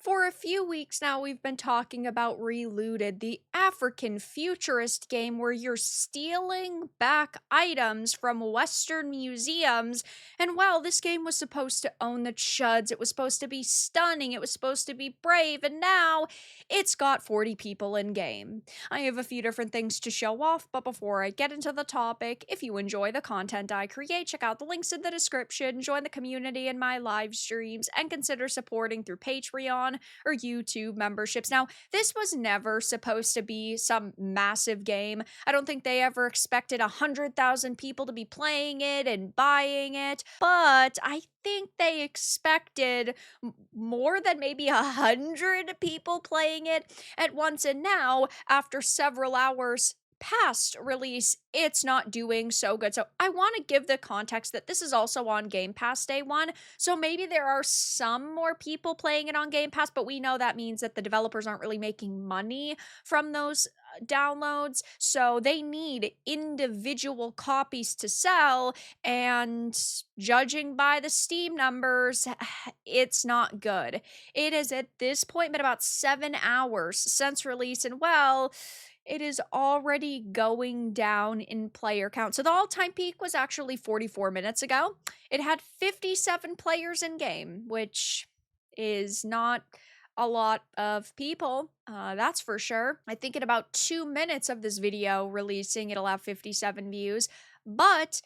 For a few weeks now, we've been talking about Relooted, the African futurist game where you're stealing back items from Western museums. And while this game was supposed to own the chuds, it was supposed to be stunning, it was supposed to be brave, and now it's got 40 people in game. I have a few different things to show off, but before I get into the topic, if you enjoy the content I create, check out the links in the description, join the community in my live streams, and consider supporting through Patreon or YouTube memberships. Now, this was never supposed to be some massive game. I don't think they ever expected 100,000 people to be playing it and buying it, but I think they expected more than maybe 100 people playing it at once. And now, after several hours past release, it's not doing so good. So I want to give the context that this is also on Game Pass day one. So maybe there are some more people playing it on Game Pass, but we know that means that the developers aren't really making money from those downloads. So they need individual copies to sell. And judging by the Steam numbers, it's not good. It has at this point been about 7 hours since release. And well, it is already going down in player count. So the all-time peak was actually 44 minutes ago. It had 57 players in game, which is not a lot of people, that's for sure. I think in about 2 minutes of this video releasing, it'll have 57 views, but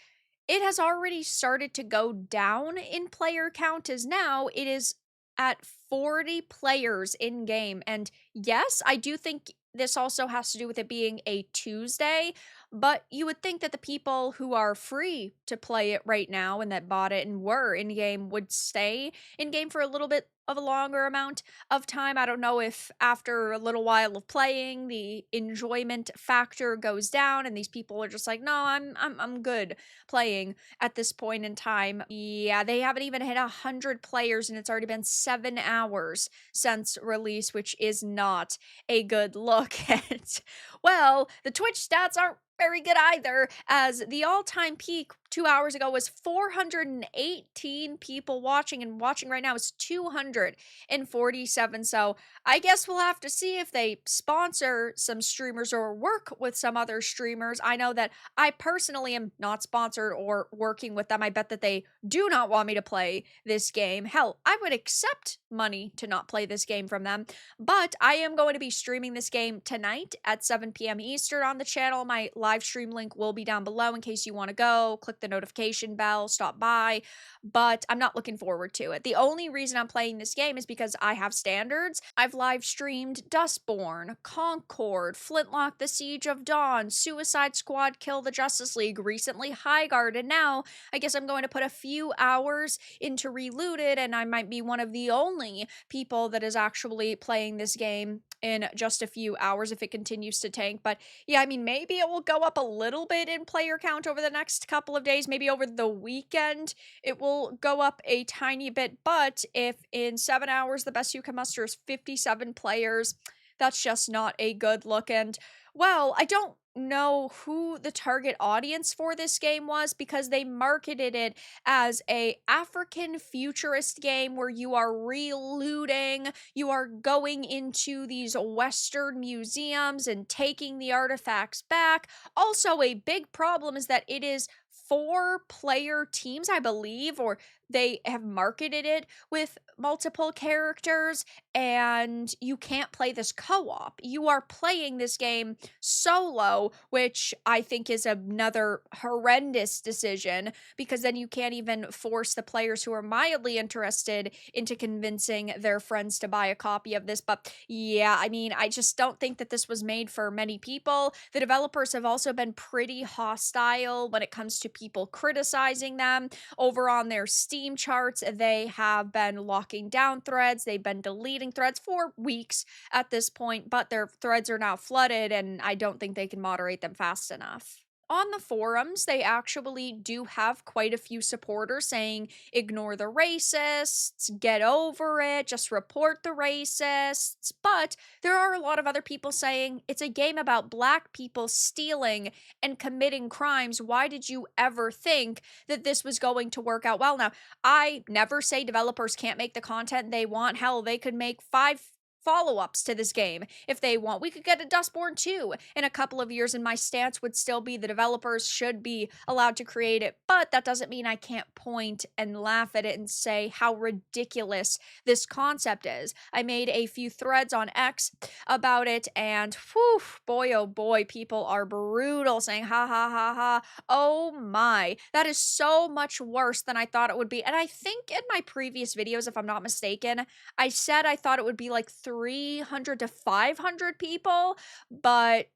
it has already started to go down in player count as now it is at 40 players in game. And yes, I do think this also has to do with it being a Tuesday, but you would think that the people who are free to play it right now and that bought it and were in game would stay in game for a little bit of a longer amount of time. I don't know if after a little while of playing, the enjoyment factor goes down and these people are just like, no, I'm good playing at this point in time. Yeah, they haven't even hit 100 players and it's already been 7 hours since release, which is not a good look at. Well, the Twitch stats aren't very good either, as the all-time peak 2 hours ago was 418 people watching, and watching right now is 247. So I guess we'll have to see if they sponsor some streamers or work with some other streamers. I know that I personally am not sponsored or working with them. I bet that they do not want me to play this game. Hell, I would accept money to not play this game from them, but I am going to be streaming this game tonight at 7 p.m. Eastern on the channel. My live stream link will be down below in case you want to go. Click the notification bell, stop by, but I'm not looking forward to it. The only reason I'm playing this game is because I have standards. I've live streamed Dustborn, Concord, Flintlock, The Siege of Dawn, Suicide Squad, Kill the Justice League, recently Highguard, and now I guess I'm going to put a few hours into Relooted, and I might be one of the only people that is actually playing this game in just a few hours if it continues to tank. But yeah, I mean, maybe it will go up a little bit in player count over the next couple of days. Maybe over the weekend it will go up a tiny bit. But if in 7 hours the best you can muster is 57 players, that's just not a good look. And well, I don't know who the target audience for this game was because they marketed it as a African futurist game where you are relooting, you are going into these Western museums and taking the artifacts back. Also, a big problem is that it is 4-player teams, I believe, or they have marketed it with multiple characters, and you can't play this co-op. You are playing this game solo, which I think is another horrendous decision because then you can't even force the players who are mildly interested into convincing their friends to buy a copy of this. But yeah, I mean, I just don't think that this was made for many people. The developers have also been pretty hostile when it comes to people criticizing them. Over on their Steam charts, they have been locking down threads. They've been deleting threads for weeks at this point, but their threads are now flooded, and I don't think they can moderate them fast enough. On the forums, they actually do have quite a few supporters saying, ignore the racists, get over it, just report the racists. But there are a lot of other people saying, it's a game about black people stealing and committing crimes. Why did you ever think that this was going to work out well? Now, I never say developers can't make the content they want. Hell, they could make 5 follow-ups to this game if they want. We could get a Dustborn 2 in a couple of years, and my stance would still be the developers should be allowed to create it, but that doesn't mean I can't point and laugh at it and say how ridiculous this concept is. I made a few threads on X about it, and whew, boy oh boy, people are brutal, saying ha ha ha ha. Oh my, that is so much worse than I thought it would be. And I think in my previous videos, if I'm not mistaken, I said I thought it would be like 300 to 500 people, but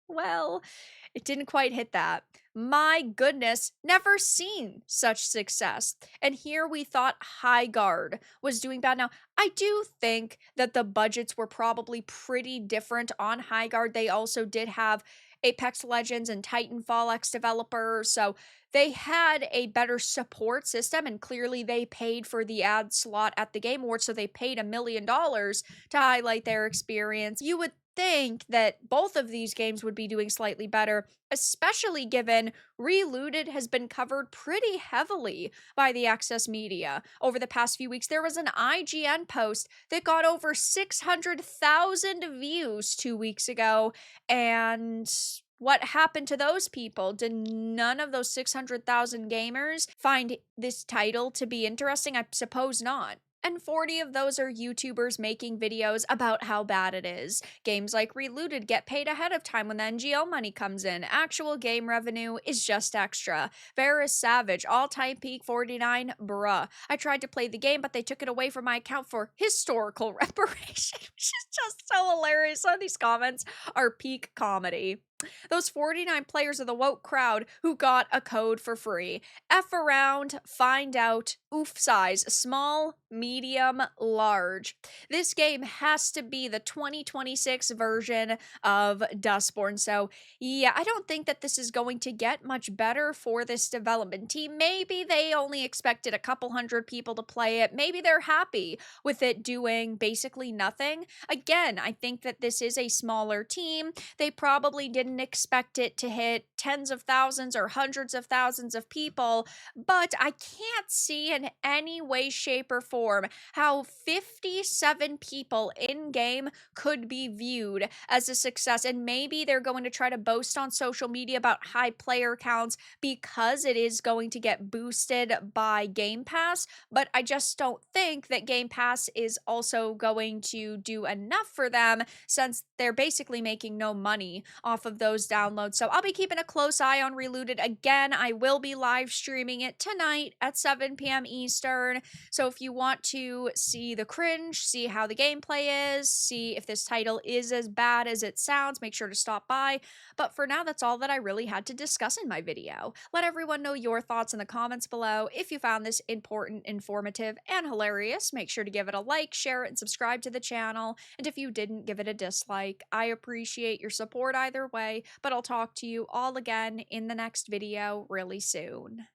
well, it didn't quite hit that. My goodness, never seen such success. And here we thought Highguard was doing bad. Now, I do think that the budgets were probably pretty different on Highguard. They also did have Apex Legends and Titanfall X developers, so they had a better support system, and clearly they paid for the ad slot at the Game Awards, so they paid $1 million to highlight their experience. You would think that both of these games would be doing slightly better, especially given Relooted has been covered pretty heavily by the Access media. Over the past few weeks, there was an IGN post that got over 600,000 views 2 weeks ago, and what happened to those people? Did none of those 600,000 gamers find this title to be interesting? I suppose not. And 40 of those are YouTubers making videos about how bad it is. Games like Relooted get paid ahead of time when the NGL money comes in. Actual game revenue is just extra. Vara Savage, all-time peak 49, bruh. I tried to play the game, but they took it away from my account for historical reparation, which is just so hilarious. Some of these comments are peak comedy. Those 49 players of the woke crowd who got a code for free. F around, find out, oof size, small, medium, large. This game has to be the 2026 version of Dustborn. So yeah, I don't think that this is going to get much better for this development team. Maybe they only expected a couple hundred people to play it. Maybe they're happy with it doing basically nothing. Again, I think that this is a smaller team. They probably didn't expect it to hit tens of thousands or hundreds of thousands of people, but I can't see in any way, shape, or form how 57 people in game could be viewed as a success. And maybe they're going to try to boast on social media about high player counts because it is going to get boosted by Game Pass, but I just don't think that Game Pass is also going to do enough for them since they're basically making no money off of those downloads. So I'll be keeping a close eye on Relooted. Again, I will be live streaming it tonight at 7 p.m. Eastern. So if you want to see the cringe, see how the gameplay is, see if this title is as bad as it sounds, make sure to stop by. But for now, that's all that I really had to discuss in my video. Let everyone know your thoughts in the comments below. If you found this important, informative, and hilarious, make sure to give it a like, share it, and subscribe to the channel. And if you didn't, give it a dislike. I appreciate your support either way, but I'll talk to you all again in the next video really soon.